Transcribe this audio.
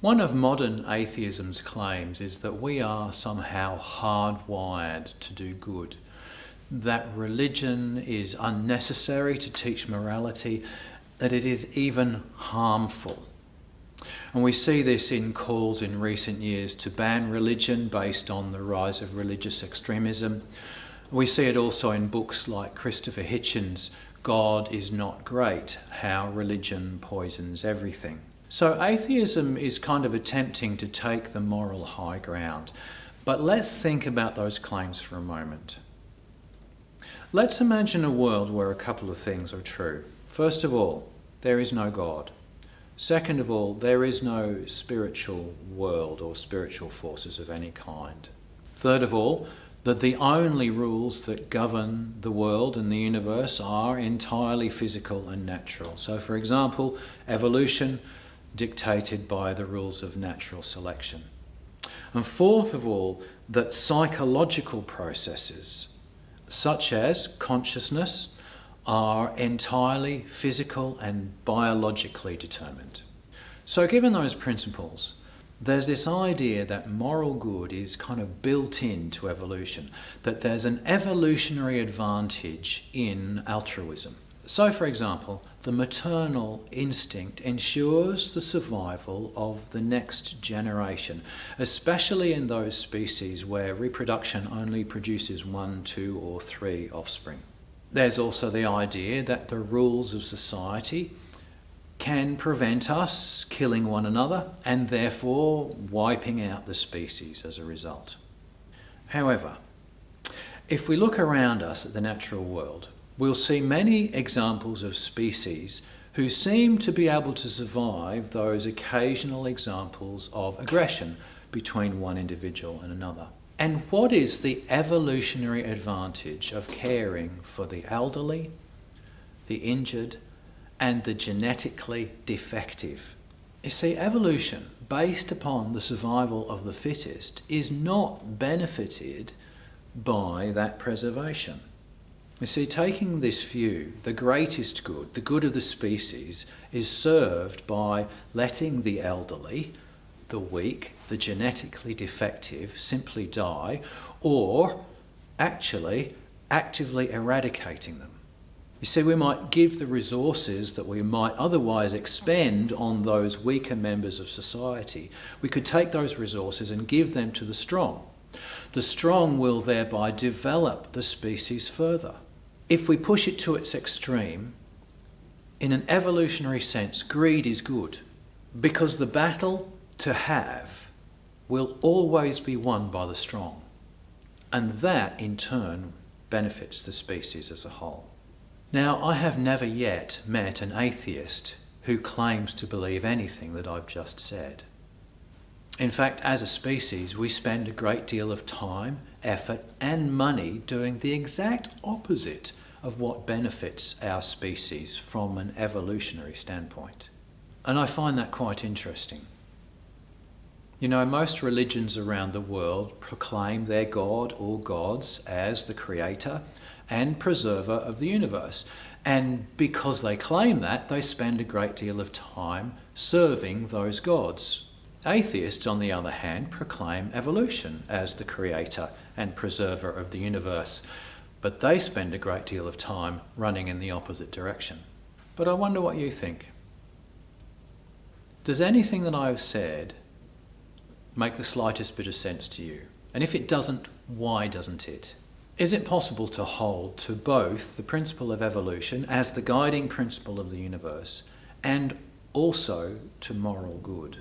One of modern atheism's claims is that we are somehow hardwired to do good, that religion is unnecessary to teach morality, that it is even harmful. And we see this in calls in recent years to ban religion based on the rise of religious extremism. We see it also in books like Christopher Hitchens' God is Not Great, How Religion Poisons Everything. So atheism is kind of attempting to take the moral high ground. But let's think about those claims for a moment. Let's imagine a world where a couple of things are true. First of all, there is no God. Second of all, there is no spiritual world or spiritual forces of any kind. Third of all, that the only rules that govern the world and the universe are entirely physical and natural. So, for example, evolution dictated by the rules of natural selection. And fourth of all, that psychological processes, such as consciousness, are entirely physical and biologically determined. So given those principles, there's this idea that moral good is kind of built into evolution, that there's an evolutionary advantage in altruism. So, for example, the maternal instinct ensures the survival of the next generation, especially in those species where reproduction only produces 1, 2, or 3 offspring. There's also the idea that the rules of society can prevent us killing one another and therefore wiping out the species as a result. However, if we look around us at the natural world, we'll see many examples of species who seem to be able to survive those occasional examples of aggression between one individual and another. And what is the evolutionary advantage of caring for the elderly, the injured, and the genetically defective? You see, evolution, based upon the survival of the fittest, is not benefited by that preservation. You see, taking this view, the greatest good, the good of the species, is served by letting the elderly, the weak, the genetically defective simply die, or actually actively eradicating them. You see, we might give the resources that we might otherwise expend on those weaker members of society. We could take those resources and give them to the strong. The strong will thereby develop the species further. If we push it to its extreme, in an evolutionary sense, greed is good, because the battle to have will always be won by the strong, and that in turn benefits the species as a whole. Now, I have never yet met an atheist who claims to believe anything that I've just said. In fact, as a species, we spend a great deal of time, effort, and money doing the exact opposite of what benefits our species from an evolutionary standpoint. And I find that quite interesting. You know, most religions around the world proclaim their god or gods as the creator and preserver of the universe. And because they claim that, they spend a great deal of time serving those gods. Atheists, on the other hand, proclaim evolution as the creator and preserver of the universe, but they spend a great deal of time running in the opposite direction. But I wonder what you think. Does anything that I've said make the slightest bit of sense to you? And if it doesn't, why doesn't it? Is it possible to hold to both the principle of evolution as the guiding principle of the universe and also to moral good?